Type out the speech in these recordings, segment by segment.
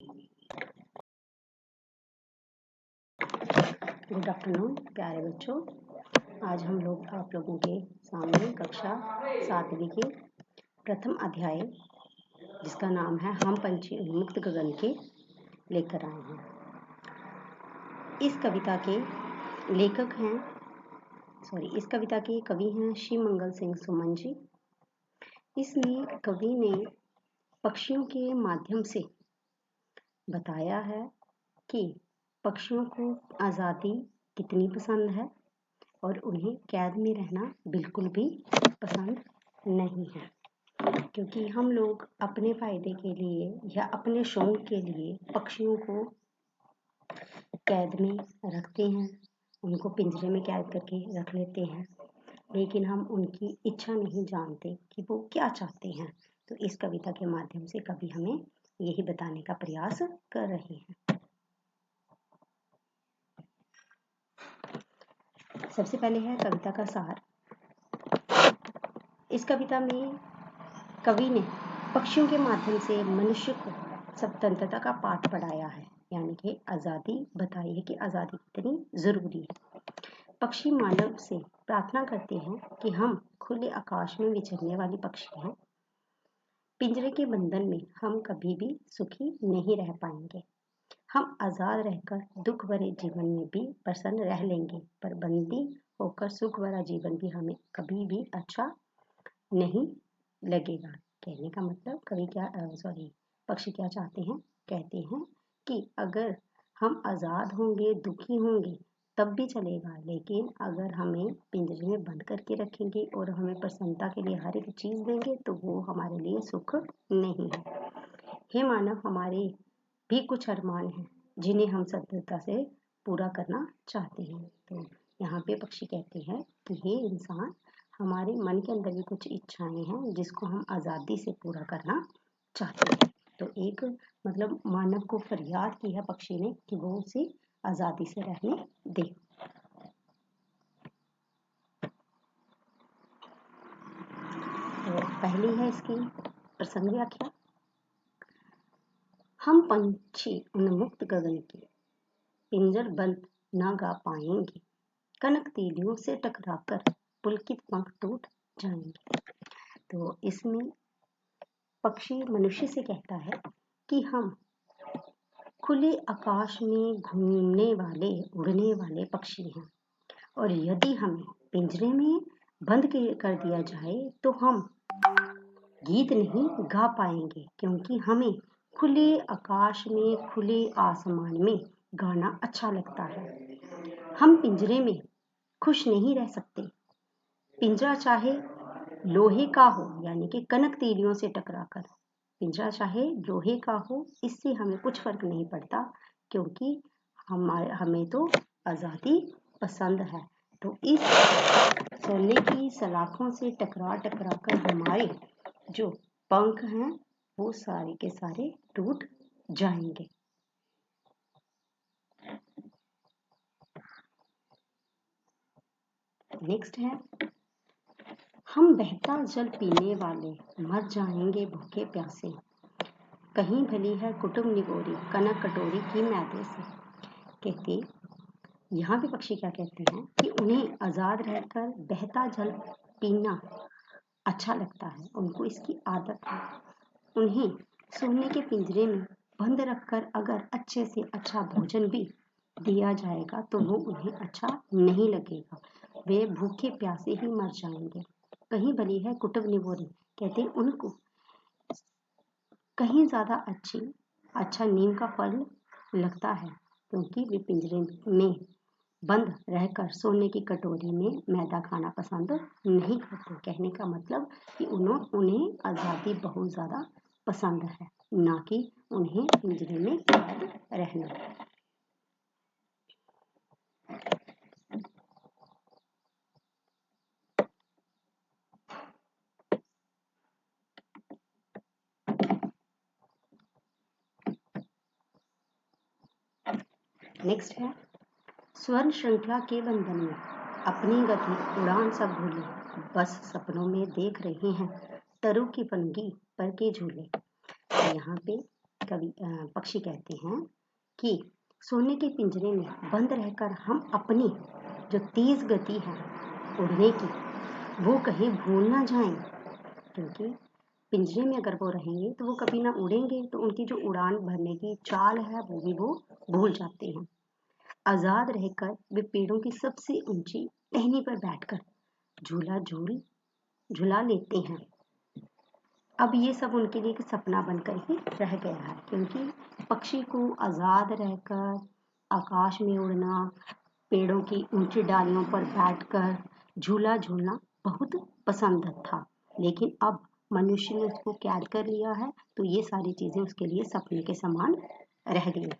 Good afternoon प्यारे बच्चों। आज हम लोग आप लोगों के सामने कक्षा 7वीं के प्रथम अध्याय जिसका नाम है हम पंछी मुक्त गगन के लेकर आए हैं। इस कविता के लेखक हैं इस कविता के कवि हैं श्री मंगल सिंह सुमन जी। इसमें कवि ने पक्षियों के माध्यम से बताया है कि पक्षियों को आज़ादी कितनी पसंद है और उन्हें कैद में रहना बिल्कुल भी पसंद नहीं है, क्योंकि हम लोग अपने फ़ायदे के लिए या अपने शौक के लिए पक्षियों को कैद में रखते हैं, उनको पिंजरे में कैद करके रख लेते हैं, लेकिन हम उनकी इच्छा नहीं जानते कि वो क्या चाहते हैं। तो इस कविता के माध्यम से कवि हमें यही बताने का प्रयास कर रहे हैं। सबसे पहले है कविता का सार। इस कविता में कवि ने पक्षियों के माध्यम से मनुष्य को स्वतंत्रता का पाठ पढ़ाया है, यानी कि आज़ादी बताई है कि आज़ादी कितनी ज़रूरी है। पक्षी मानव से प्रार्थना करते हैं कि हम खुले आकाश में विचरने वाले पक्षी हैं। पिंजरे के बंधन में हम कभी भी सुखी नहीं रह पाएंगे। हम आज़ाद रहकर दुख भरे जीवन में भी प्रसन्न रह लेंगे, पर बंदी होकर सुख भरा जीवन भी हमें कभी भी अच्छा नहीं लगेगा। कहने का मतलब पक्षी क्या चाहते हैं? कहते हैं कि अगर हम आज़ाद होंगे, दुखी होंगे तब भी चलेगा, लेकिन अगर हमें पिंजरे में बंद करके रखेंगे और हमें प्रसन्नता के लिए हर एक चीज़ देंगे तो वो हमारे लिए सुख नहीं है। हे मानव, हमारे भी कुछ अरमान हैं जिन्हें हम सत्यता से पूरा करना चाहते हैं। तो यहाँ पे पक्षी कहते हैं कि हे इंसान, हमारे मन के अंदर भी कुछ इच्छाएं हैं जिसको हम आज़ादी से पूरा करना चाहते हैं। तो एक मतलब मानव को फरियाद की है पक्षी ने कि वो उसे आज़ादी से रहने दे। तो पहली है इसकी प्रसंग व्याख्या। हम पंछी उन्मुक्त गगन के पिंजर बंद न गा पाएंगे, कनक तीलियों से टकराकर पुलकित पंख टूट जाएंगे। तो इसमें पक्षी मनुष्य से कहता है कि हम खुले आकाश में घूमने वाले उड़ने वाले पक्षी हैं, और यदि हमें पिंजरे में बंद कर दिया जाए तो हम गीत नहीं गा पाएंगे, क्योंकि हमें खुले आकाश में खुले आसमान में गाना अच्छा लगता है। हम पिंजरे में खुश नहीं रह सकते। पिंजरा चाहे लोहे का हो, यानी कि कनक तीलियों से टकराकर, पिंजरा चाहे लोहे का हो, इससे हमें कुछ फर्क नहीं पड़ता, क्योंकि हमें तो आज़ादी पसंद है। तो इस सोने की सलाखों से टकरा कर हमारे जो पंख हैं वो सारे के सारे टूट जाएंगे। नेक्स्ट है, हम बहता जल पीने वाले मर जाएंगे भूखे प्यासे, कहीं भली है कुटुंब निगोरी कनक कटोरी की मैदे से। कहते यहाँ पे पक्षी क्या कहते हैं कि उन्हें आज़ाद रहकर बहता जल पीना अच्छा लगता है, उनको इसकी आदत है। उन्हें सोने के पिंजरे में बंद रखकर अगर अच्छे से अच्छा भोजन भी दिया जाएगा तो वो उन्हें अच्छा नहीं लगेगा, वे भूखे प्यासे ही मर जाएंगे। कहीं भली है कुटुंब निगोरी, कहते उनको कहीं ज़्यादा अच्छा नीम का फल लगता है, क्योंकि वे पिंजरे में बंद रहकर सोने की कटोरी में मैदा खाना पसंद नहीं करते। कहने का मतलब कि उन्हें आज़ादी बहुत ज़्यादा पसंद है, ना कि उन्हें पिंजरे में कैद रहना। नेक्स्ट है, स्वर्ण श्रृंखला के बंधन में अपनी गति उड़ान सब भूले, बस सपनों में देख रहे हैं तरु की पनगी पर के झूले। यहाँ पे पक्षी कहते हैं कि सोने के पिंजरे में बंद रहकर हम अपनी जो तेज गति है उड़ने की वो कहीं भूल ना जाएं, क्योंकि पिंजरे में अगर वो रहेंगे तो वो कभी ना उड़ेंगे, तो उनकी जो उड़ान भरने की चाल है वो भी वो भूल जाते हैं। आजाद रहकर वे पेड़ों की सबसे ऊंची टहनी पर बैठकर झूला लेते हैं। अब ये सब उनके लिए एक सपना बनकर ही रह गया है, क्योंकि पक्षी को आजाद रहकर आकाश में उड़ना, पेड़ों की ऊंची डालियों पर बैठकर झूला झूलना बहुत पसंद था। लेकिन अब मनुष्य ने उसको कैद कर लिया है, तो ये सारी चीजें उसके लिए सपने के समान रह गई।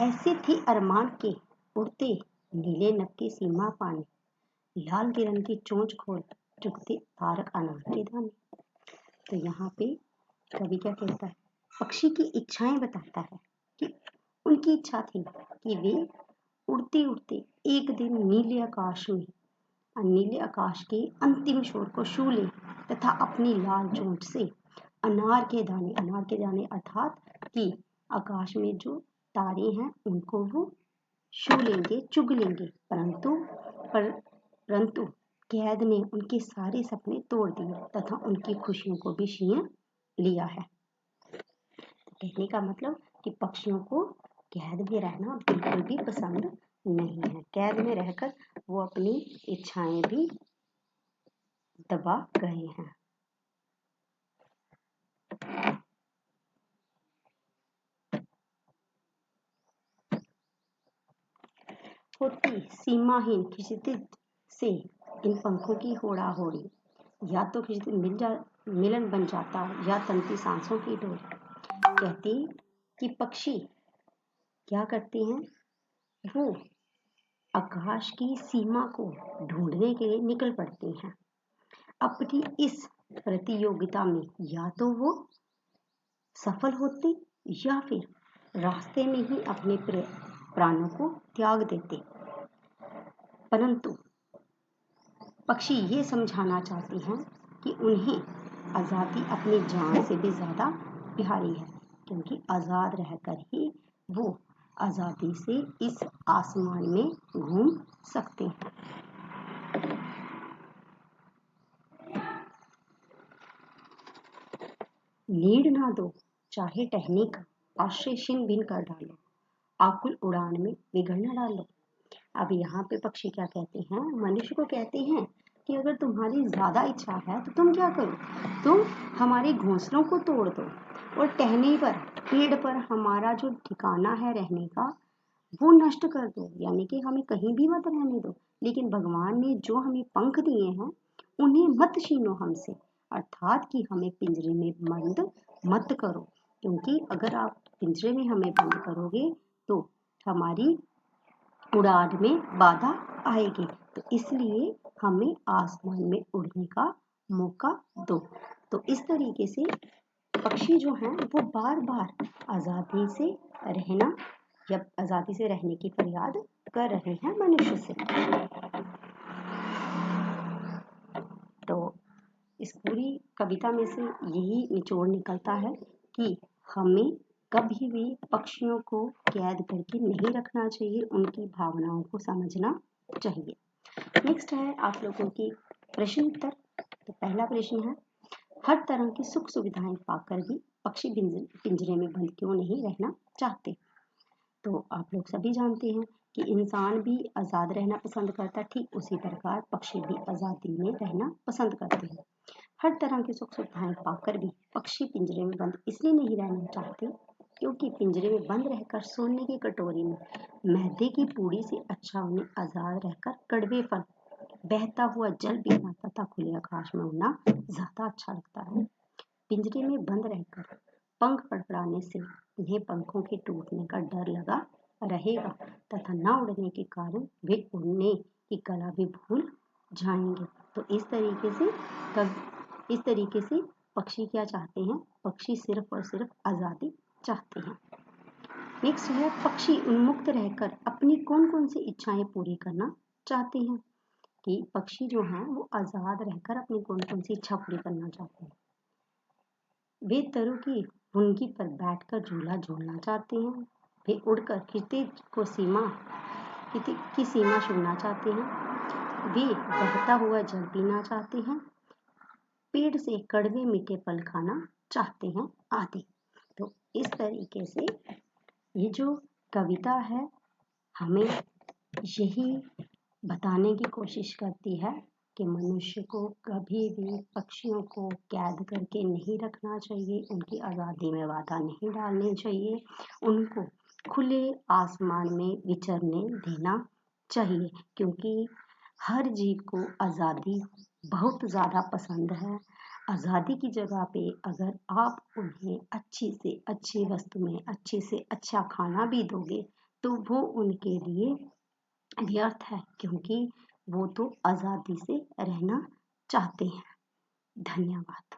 ऐसे थे अरमान के उड़ते नीले नभ की सीमा पाने, लाल किरण की चोंच खोल चुगते तारक अनार के दाने। तो यहाँ पे कवि क्या कहता है, पक्षी की इच्छाएं बताता है कि उनकी इच्छा थी कि वे उड़ते उड़ते एक दिन नीले आकाश के अंतिम छोर को छू ले तथा अपनी लाल चोंच से अनार के दाने अर्थात कि आकाश में जो तारे हैं उनको वो छू लेंगे, चुग लेंगे। परंतु कैद ने उनके सारे सपने तोड़ दिए तथा उनकी खुशियों को भी छीन लिया है। कहने का मतलब कि पक्षियों को कैद में रहना बिल्कुल भी पसंद नहीं है। कैद में रहकर वो अपनी इच्छाएं भी दबा गए हैं। होती सीमाहीन क्षितिज से इन पंखों की होड़ा होड़ी, या तो मिलन बन जाता या तंती सांसों की डोरी। कहती कि पक्षी क्या करते हैं, वो आकाश की सीमा को ढूंढने के लिए निकल पड़ते हैं। अपनी इस प्रतियोगिता में या तो वो सफल होते या फिर रास्ते में ही अपने प्राणों को त्याग देते। परंतु पक्षी ये समझाना चाहते हैं कि उन्हें आज़ादी अपनी जान से भी ज़्यादा प्यारी है, क्योंकि आज़ाद रहकर ही वो आज़ादी से इस आसमान में घूम सकते हैं। नीड ना दो चाहे टहनी का, आश्रय छिन भिन कर डालो, आकुल उड़ान में बिगड़ न डालो। अब यहाँ पे पक्षी क्या कहते हैं, मनुष्य को कहते हैं कि अगर तुम्हारी ज्यादा इच्छा है तो तुम क्या करो, तुम हमारे घोंसलों को तोड़ दो और टहनी पर, पेड़ पर हमारा जो ठिकाना है रहने का वो नष्ट कर दो, यानी कि हमें कहीं भी मत रहने दो। लेकिन भगवान ने जो हमें पंख दिए हैं उन्हें मत छीनो हमसे, अर्थात कि हमें पिंजरे में बंद मत करो, क्योंकि अगर आप पिंजरे में हमें बंद करोगे तो हमारी उड़ान में बाधा आएगी। तो इसलिए हमें आसमान में उड़ने का मौका दो। तो इस तरीके से पक्षी जो हैं वो बार बार आज़ादी से रहना या आज़ादी से रहने की फरियाद कर रहे हैं मनुष्य से। तो इस पूरी कविता में से यही निचोड़ निकलता है कि हमें कभी भी पक्षियों को कैद करके नहीं रखना चाहिए, उनकी भावनाओं को समझना चाहिए। नेक्स्ट है आप लोगों की प्रश्न उत्तर। तो पहला प्रश्न है, हर तरह की सुख सुविधाएं पाकर भी पक्षी पिंजरे में बंद क्यों नहीं रहना चाहते। तो आप लोग सभी जानते हैं कि इंसान भी आज़ाद रहना पसंद करता है, ठीक उसी प्रकार पक्षी भी आज़ादी में रहना पसंद करते हैं। हर तरह की सुख सुविधाएं पाकर भी पक्षी पिंजरे में बंद इसलिए नहीं रहना चाहते क्योंकि पिंजरे में बंद रहकर सोने की कटोरी में मैदे की पूड़ी से अच्छा उन्हें आज़ाद रहकर कड़वे फल, बहता हुआ जल पीना तथा खुले आकाश में उड़ना ज्यादा अच्छा लगता है। पिंजरे में बंद रहकर पंख फड़फड़ाने से उन्हें पंखों के टूटने का डर लगा रहेगा तथा न उड़ने के कारण वे उड़ने की कला भी भूल जाएंगे। तो इस तरीके से पक्षी क्या चाहते हैं, पक्षी सिर्फ और सिर्फ आज़ादी चाहते हैं। नेक्स्ट है, पक्षी उन्मुक्त रहकर अपनी कौन कौन सी इच्छाएं पूरी करना चाहते हैं। कि पक्षी जो हैं वो आज़ाद रहकर अपनी कौन-कौन सी इच्छा पूरी करना चाहते हैं। वे तरों की फुनगी पर बैठकर झूला झूलना चाहते हैं। वे उड़कर क्षितिज की सीमा छूना चाहते हैं। वे बहता हुआ जल पीना चाहते हैं। पेड़ से कड़वे मीठे फल खाना चाहते हैं आदि। तो इस तरीके से ये जो कविता है हमें यही बताने की कोशिश करती है कि मनुष्य को कभी भी पक्षियों को कैद करके नहीं रखना चाहिए, उनकी आज़ादी में बाधा नहीं डालनी चाहिए, उनको खुले आसमान में विचरने देना चाहिए, क्योंकि हर जीव को आज़ादी बहुत ज़्यादा पसंद है। आज़ादी की जगह पे अगर आप उन्हें अच्छी से अच्छी वस्तु में अच्छे से अच्छा खाना भी दोगे तो वो उनके लिए व्यर्थ है, क्योंकि वो तो आज़ादी से रहना चाहते हैं। धन्यवाद।